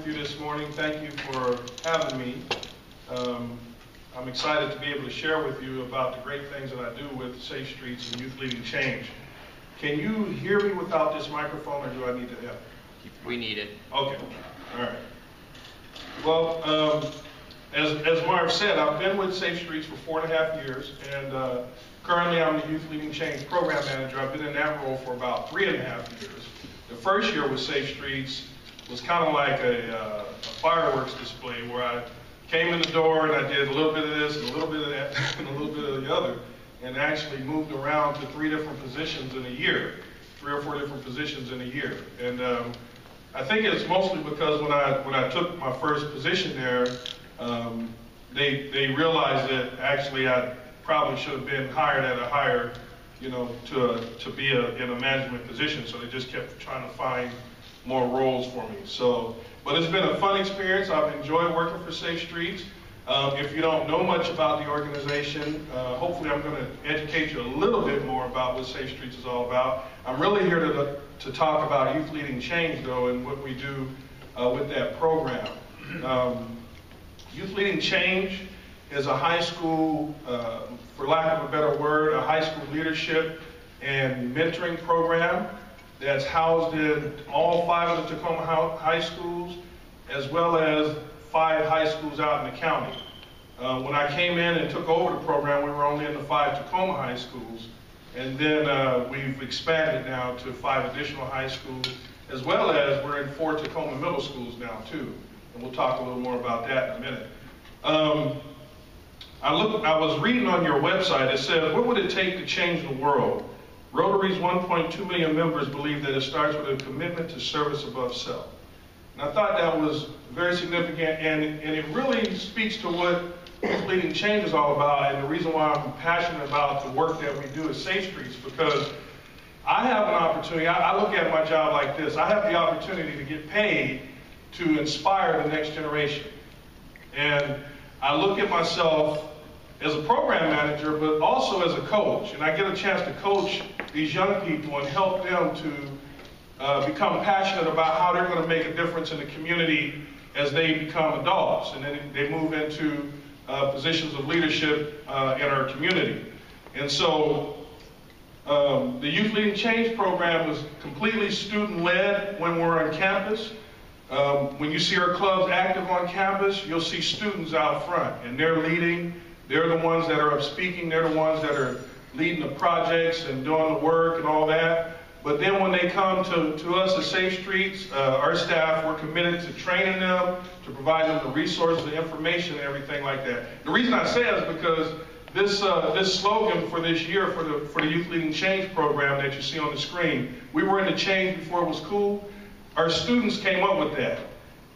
with you this morning. Thank you for having me. I'm excited to be able to share with you about the great things that I do with Safe Streets and Youth Leading Change. Can you hear me without this microphone, or do I need to help? We need it. Okay. All right. Well, as Marv said, I've been with Safe Streets for 4.5 years, and currently I'm the Youth Leading Change Program Manager. I've been in that role for about 3.5 years. The first year with Safe Streets was kind of like a fireworks display where I came in the door and I did a little bit of this and a little bit of that and a little bit of the other, and actually moved around to 3 different positions in a year, 3 or 4 different positions in a year. And I think it's mostly because when I took my first position there, they realized that actually I probably should have been hired at a higher, to be in a management position. So they just kept trying to find more roles for me. But it's been a fun experience. I've enjoyed working for Safe Streets. If you don't know much about the organization, hopefully I'm going to educate you a little bit more about what Safe Streets is all about. I'm really here to talk about Youth Leading Change, though, and what we do with that program. Youth Leading Change is a high school, for lack of a better word, a high school leadership and mentoring program that's housed in all 5 of the Tacoma high schools, as well as 5 high schools out in the county. When I came in and took over the program, we were only in the 5 Tacoma high schools, and then we've expanded now to 5 additional high schools, as well as we're in 4 Tacoma middle schools now too, and we'll talk a little more about that in a minute. I was reading on your website, it said, what would it take to change the world? Rotary's 1.2 million members believe that it starts with a commitment to service above self. And I thought that was very significant, and it really speaks to what Youth Leading Change is all about, and the reason why I'm passionate about the work that we do at Safe Streets, because I have an opportunity, I look at my job like this, I have the opportunity to get paid to inspire the next generation. And I look at myself as a program manager, but also as a coach, and I get a chance to coach these young people and help them to become passionate about how they're going to make a difference in the community as they become adults, and then they move into positions of leadership in our community. And so the Youth Leading Change program is completely student-led when we're on campus. When you see our clubs active on campus, you'll see students out front, and they're leading. They're the ones that are speaking. They're the ones that are leading the projects and doing the work and all that. But then when they come to us at Safe Streets, our staff, we're committed to training them, to provide them the resources, the information, and everything like that. The reason I say that is because this slogan for this year for the Youth Leading Change program that you see on the screen, we were in the change before it was cool. Our students came up with that,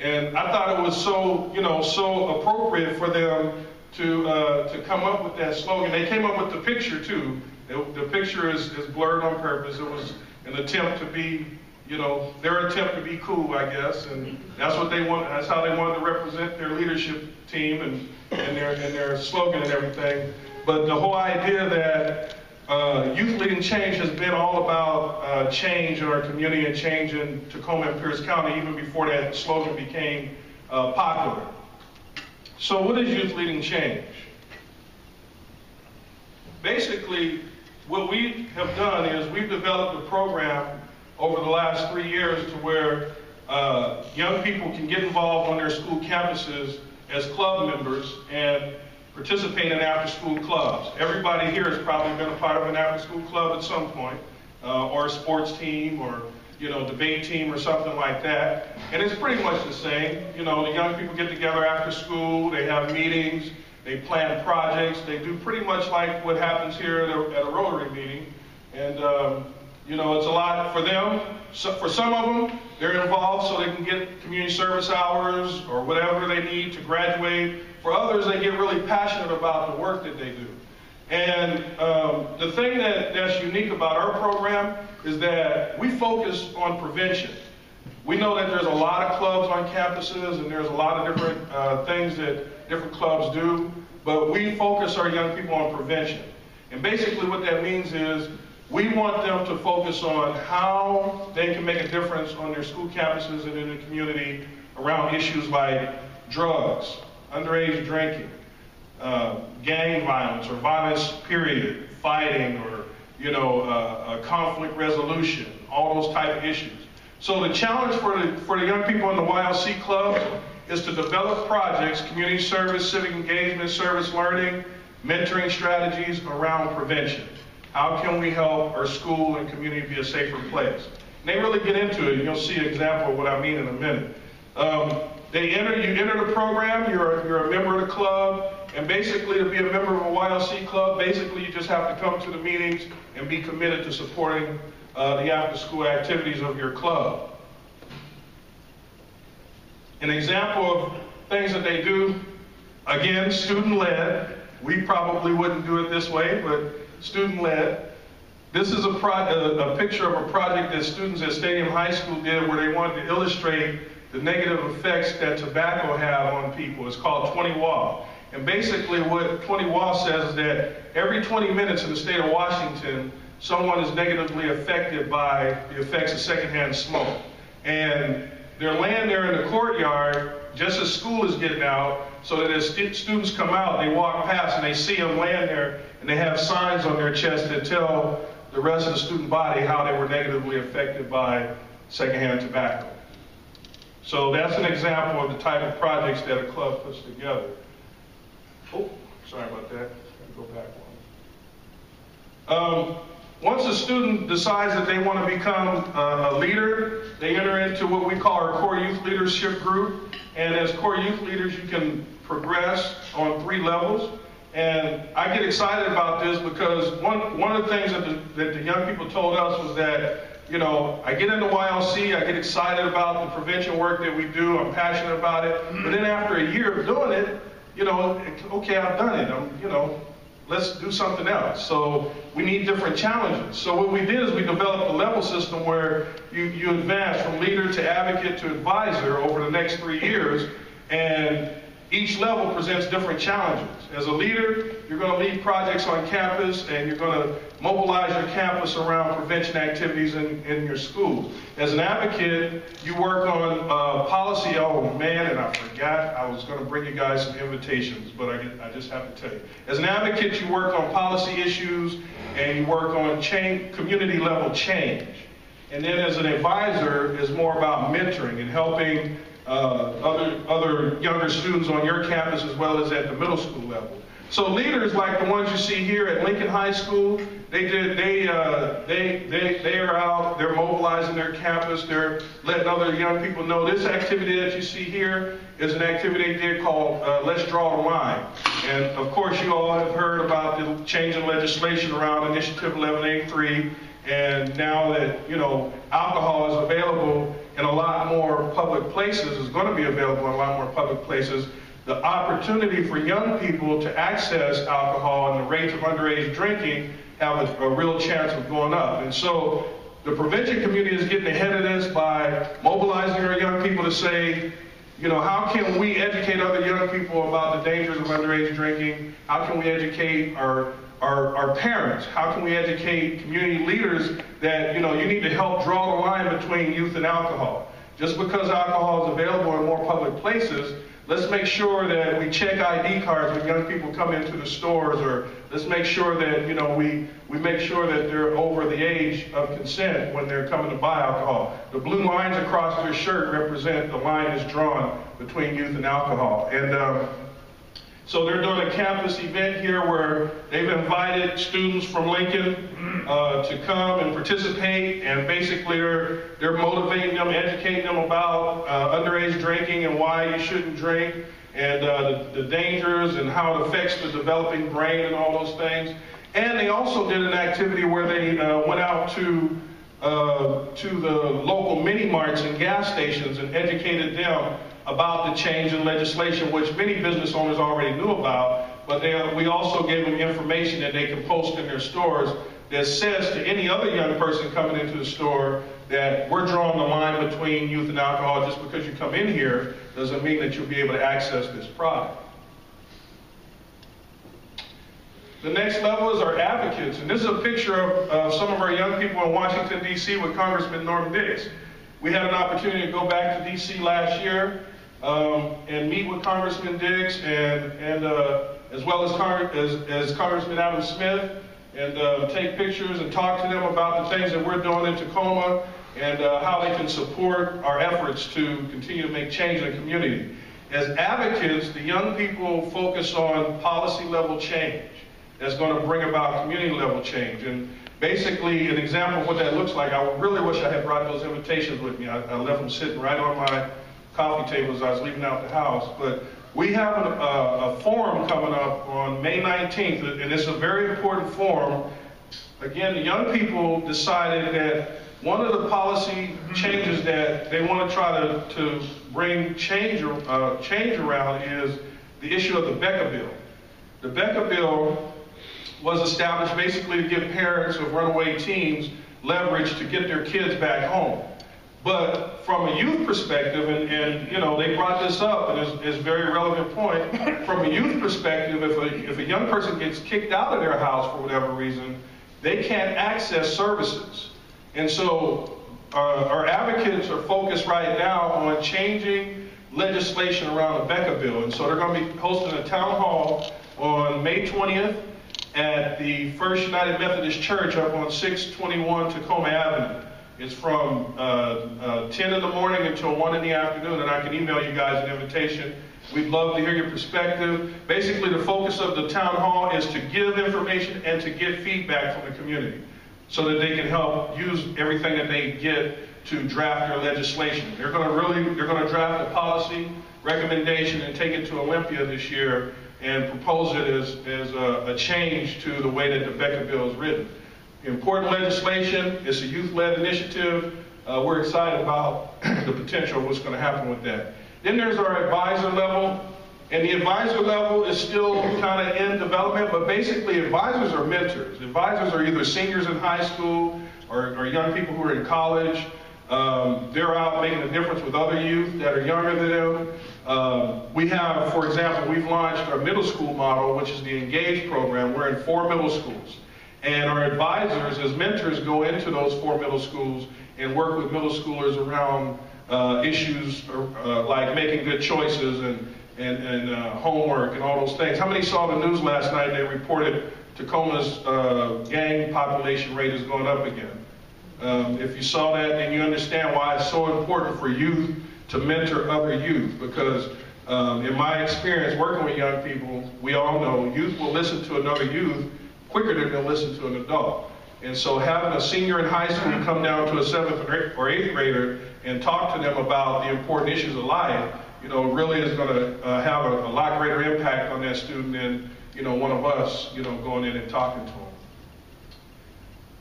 and I thought it was so appropriate for them to come up with that slogan. They came up with the picture too. The picture is blurred on purpose. It was an attempt to be, their attempt to be cool, I guess, and that's what they want. That's how they wanted to represent their leadership team and their slogan and everything. But the whole idea that Youth Leading Change has been all about change in our community and change in Tacoma and Pierce County, even before that slogan became popular. So what is Youth Leading Change? Basically, what we have done is we've developed a program over the last 3 years to where young people can get involved on their school campuses as club members and participate in after-school clubs. Everybody here has probably been a part of an after-school club at some point, or a sports team, or debate team or something like that. And it's pretty much the same. The young people get together after school, they have meetings, they plan projects, they do pretty much like what happens here at a Rotary meeting. And it's a lot for them. So for some of them, they're involved so they can get community service hours or whatever they need to graduate. For others, they get really passionate about the work that they do. And the thing that's unique about our program is that we focus on prevention. We know that there's a lot of clubs on campuses and there's a lot of different things that different clubs do, but we focus our young people on prevention. And basically what that means is we want them to focus on how they can make a difference on their school campuses and in the community around issues like drugs, underage drinking, gang violence or violence period, fighting or, conflict resolution, all those type of issues. So the challenge for the young people in the YLC club is to develop projects, community service, civic engagement, service learning, mentoring strategies around prevention. How can we help our school and community be a safer place? And they really get into it, and you'll see an example of what I mean in a minute. You enter the program, you're a member of the club, and basically to be a member of a YLC club, basically you just have to come to the meetings and be committed to supporting the after-school activities of your club. An example of things that they do, again, student-led. We probably wouldn't do it this way, but student-led. This is a picture of a project that students at Stadium High School did where they wanted to illustrate the negative effects that tobacco have on people. It's called 20 WA. And basically what 20 WA says is that every 20 minutes in the state of Washington, someone is negatively affected by the effects of secondhand smoke. And they're laying there in the courtyard just as school is getting out, so that as students come out, they walk past and they see them laying there, and they have signs on their chest that tell the rest of the student body how they were negatively affected by secondhand tobacco. So that's an example of the type of projects that a club puts together. Oh, sorry about that. Go back one. Once a student decides that they want to become a leader, they enter into what we call our core youth leadership group. And as core youth leaders, you can progress on 3 levels. And I get excited about this because one of the things that the young people told us was that, I get into YLC, I get excited about the prevention work that we do, I'm passionate about it. But then after a year of doing it, okay, I've done it. Let's do something else. So we need different challenges. So what we did is we developed a level system where you advance from leader to advocate to advisor over the next 3 years, and each level presents different challenges. As a leader, you're going to lead projects on campus, and you're going to mobilize your campus around prevention activities in your schools. As an advocate, you work on policy. Oh man, and I forgot I was going to bring you guys some invitations, but I just have to tell you. As an advocate, you work on policy issues, and you work on community level change. And then as an advisor, it's more about mentoring and helping other younger students on your campus as well as at the middle school level. So leaders like the ones you see here at Lincoln High School, they are out, they're mobilizing their campus, they're letting other young people know this activity that you see here is an activity they did called Let's Draw the Line. And of course you all have heard about the change in legislation around Initiative 1183, and now that, alcohol is available in a lot more public places, is going to be available in a lot more public places, the opportunity for young people to access alcohol and the rates of underage drinking have a real chance of going up. And so the prevention community is getting ahead of this by mobilizing our young people to say, how can we educate other young people about the dangers of underage drinking? How can we educate our parents? How can we educate community leaders that, you need to help draw the line between youth and alcohol? Just because alcohol is available in more public places, let's make sure that we check ID cards when young people come into the stores, or let's make sure that, we make sure that they're over the age of consent when they're coming to buy alcohol. The blue lines across their shirt represent the line is drawn between youth and alcohol. And so they're doing a campus event here where they've invited students from Lincoln to come and participate, and basically they're motivating them, educating them about underage drinking and why you shouldn't drink, and the dangers and how it affects the developing brain and all those things. And they also did an activity where they went out to the local mini marts and gas stations and educated them about the change in legislation, which many business owners already knew about, but we also gave them information that they can post in their stores that says to any other young person coming into the store that we're drawing the line between youth and alcohol. Just because you come in here doesn't mean that you'll be able to access this product. The next level is our advocates, and this is a picture of some of our young people in Washington, D.C. with Congressman Norm Dix. We had an opportunity to go back to D.C. last year and meet with Congressman Diggs and as well as Congressman Adam Smith, and take pictures and talk to them about the things that we're doing in Tacoma and how they can support our efforts to continue to make change in the community. As advocates, the young people focus on policy level change that's going to bring about community level change. And basically, an example of what that looks like, I really wish I had brought those invitations with me. I left them sitting right on my coffee table as I was leaving out the house. But we have a forum coming up on May 19th, and it's a very important forum. Again, the young people decided that one of the policy changes that they want to try to bring change around is the issue of the Becca Bill. The Becca Bill was established basically to give parents of runaway teens leverage to get their kids back home. But from a youth perspective, and you know, they brought this up, and it's a very relevant point. From a youth perspective, if a young person gets kicked out of their house for whatever reason, they can't access services. And so our advocates are focused right now on changing legislation around the Becca Bill. And so they're going to be hosting a town hall on May 20th at the First United Methodist Church up on 621 Tacoma Avenue. It's from 10 in the morning until 1 in the afternoon, and I can email you guys an invitation. We'd love to hear your perspective. Basically, the focus of the town hall is to give information and to get feedback from the community so that they can help use everything that they get to draft their legislation. They're going to draft a policy recommendation and take it to Olympia this year and propose it as a change to the way that the Becca Bill is written. Important legislation. It's a youth-led initiative. We're excited about the potential of what's going to happen with that. Then there's our advisor level. And the advisor level is still kind of in development, but basically advisors are mentors. Advisors are either seniors in high school or young people who are in college. They're out making a difference with other youth that are younger than them. We have, for example, we've launched our middle school model, which is the Engage program. We're in 4 middle schools. And our advisors, as mentors, go into those 4 middle schools and work with middle schoolers around issues like making good choices and homework and all those things. How many saw the news last night? They reported Tacoma's gang population rate is going up again. If you saw that, then you understand why it's so important for youth to mentor other youth, because in my experience working with young people, we all know youth will listen to another youth quicker than they'll listen to an adult. And so having a senior in high school come down to a 7th or 8th grader and talk to them about the important issues of life, you know, really is going to have a lot greater impact on that student than, you know, one of us, you know, going in and talking to them.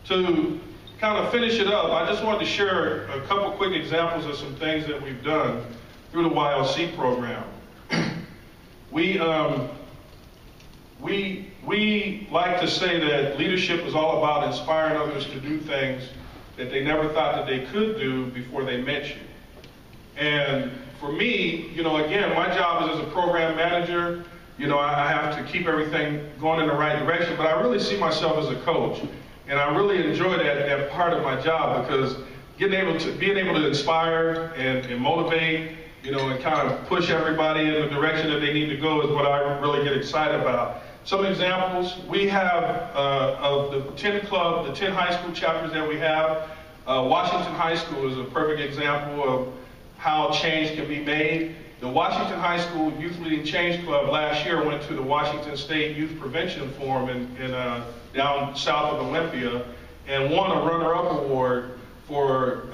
To kind of finish it up, I just wanted to share a couple quick examples of some things that we've done through the YLC program. We like to say that leadership is all about inspiring others to do things that they never thought that they could do before they met you. And for me, you know, again, my job is as a program manager. You know, I have to keep everything going in the right direction, but I really see myself as a coach. And I really enjoy that part of my job, because being able to inspire and motivate, you know, and kind of push everybody in the direction that they need to go is what I really get excited about. Some examples, we have of the 10 club, the 10 high school chapters that we have. Washington High School is a perfect example of how change can be made. The Washington High School Youth Leading Change Club last year went to the Washington State Youth Prevention Forum in down south of Olympia and won a runner-up award for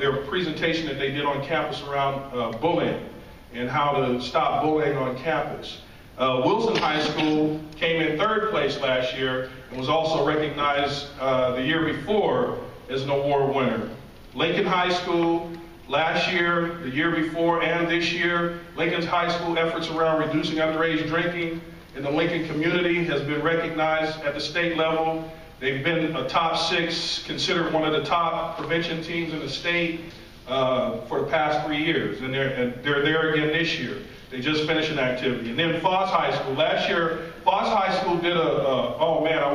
their presentation that they did on campus around bullying and how to stop bullying on campus. Wilson High School came in 3rd place last year and was also recognized the year before as an award winner. Lincoln High School last year, the year before, and this year, Lincoln's high school efforts around reducing underage drinking in the Lincoln community has been recognized at the state level. They've been a top 6, considered one of the top prevention teams in the state for the past 3 years, and they're there again this year. They just finished an activity. And then Foss High School. Last year, Foss High School did oh man, I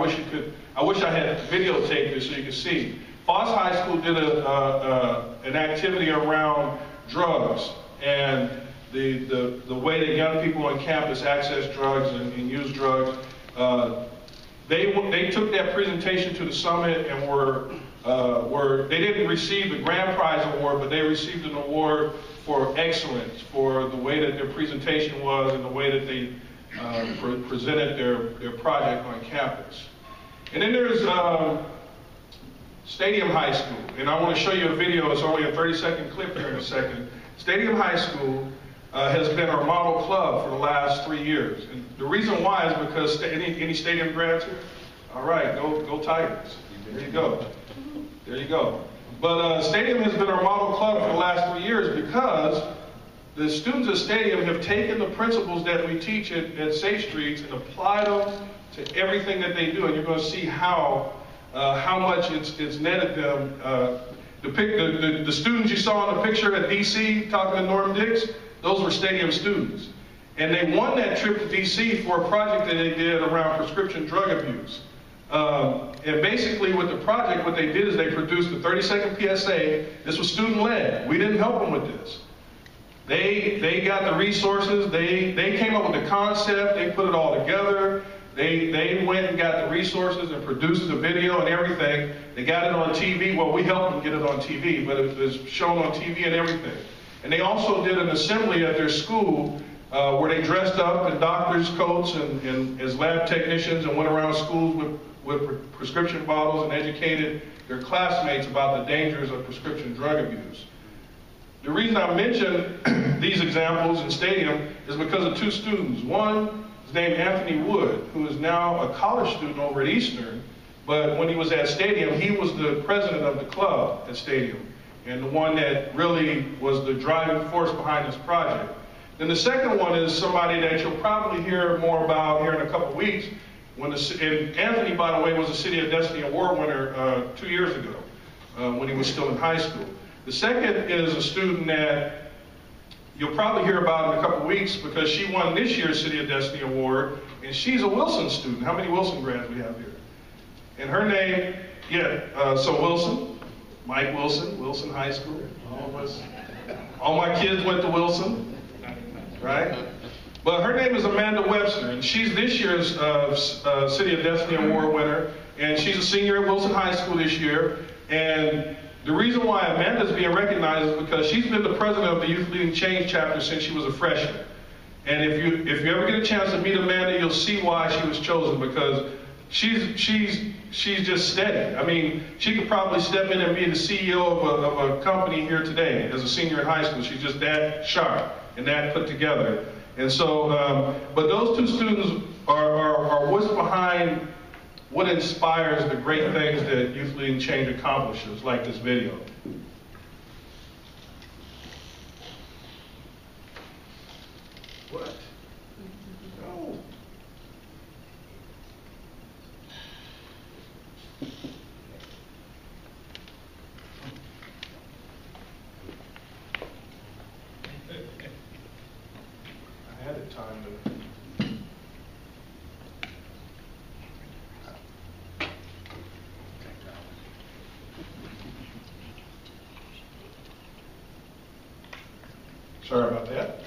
wish I had videotaped this so you could see. Foss High School did an activity around drugs and the way that young people on campus access drugs and use drugs. They took that presentation to the summit and they didn't receive the grand prize award, but they received an award for excellence for the way that their presentation was and the way that they presented their project on campus. And then there's Stadium High School, and I want to show you a video. It's only a 30-second clip here in a second. Stadium High School has been our model club for the last 3 years. And the reason why is because, any Stadium grads here? All right, go Tigers. There you go. There you go. But Stadium has been our model club for the last 3 years because the students at Stadium have taken the principles that we teach at Safe Streets and applied them to everything that they do. And you're going to see how much it's netted them. The students you saw in the picture at DC talking to Norm Dix, those were Stadium students. And they won that trip to DC for a project that they did around prescription drug abuse. And basically with the project, what they did is they produced a 30-second PSA. This was student-led. We didn't help them with this. They got the resources. They came up with the concept. They put it all together. They went and got the resources and produced the video and everything. They got it on TV. Well, we helped them get it on TV, but it was shown on TV and everything. And they also did an assembly at their school where they dressed up in doctors' coats and as lab technicians and went around schools with prescription bottles and educated their classmates about the dangers of prescription drug abuse. The reason I mention these examples in Stadium is because of two students. One is named Anthony Wood, who is now a college student over at Eastern, but when he was at Stadium, he was the president of the club at Stadium, and the one that really was the driving force behind this project. Then the second one is somebody that you'll probably hear more about here in a couple weeks. And Anthony, by the way, was a City of Destiny Award winner 2 years ago when he was still in high school. The second is a student that you'll probably hear about in a couple weeks because she won this year's City of Destiny Award, and she's a Wilson student. How many Wilson grads we have here? And her name, so Wilson, Mike Wilson, Wilson High School. All my kids went to Wilson, right? But her name is Amanda Webster, and she's this year's City of Destiny Award winner, and she's a senior at Wilson High School this year. And the reason why Amanda's being recognized is because she's been the president of the Youth Leading Change chapter since she was a freshman. And if you ever get a chance to meet Amanda, you'll see why she was chosen, because she's just steady. I mean, she could probably step in and be the CEO of a company here today as a senior in high school. She's just that sharp and that put together. And so, but those two students are what's behind what inspires the great things that Youth Leading Change accomplishes, like this video. What? No. I had a time to. Sorry about that.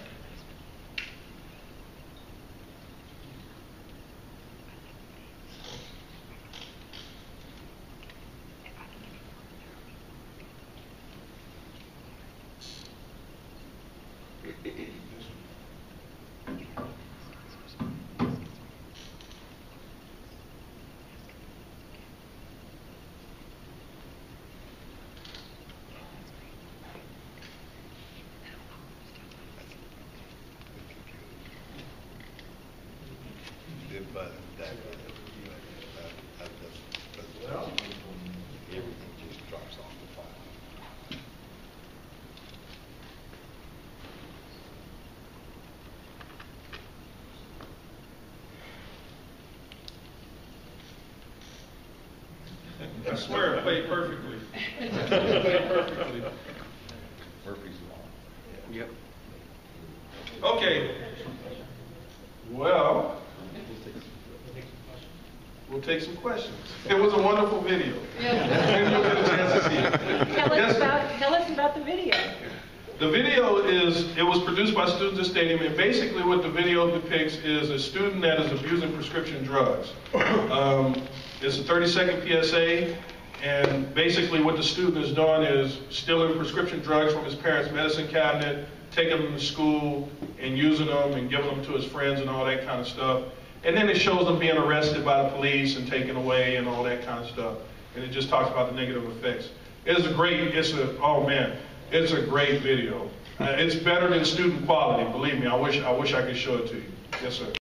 Everything just drops off the file. I swear it played perfectly. It played perfectly. Murphy's Law. Yep. Okay. Well, we'll take some questions. It was a wonderful video. Yeah. And you'll get a chance to see it. Tell us about the video. The video it was produced by Students at Stadium, and basically what the video depicts is a student that is abusing prescription drugs. It's a 30-second PSA, and basically what the student is doing is stealing prescription drugs from his parents' medicine cabinet, taking them to school and using them and giving them to his friends and all that kind of stuff. And then it shows them being arrested by the police and taken away and all that kind of stuff. And it just talks about the negative effects. It's a great video. It's better than student quality, believe me. I wish I could show it to you. Yes, sir.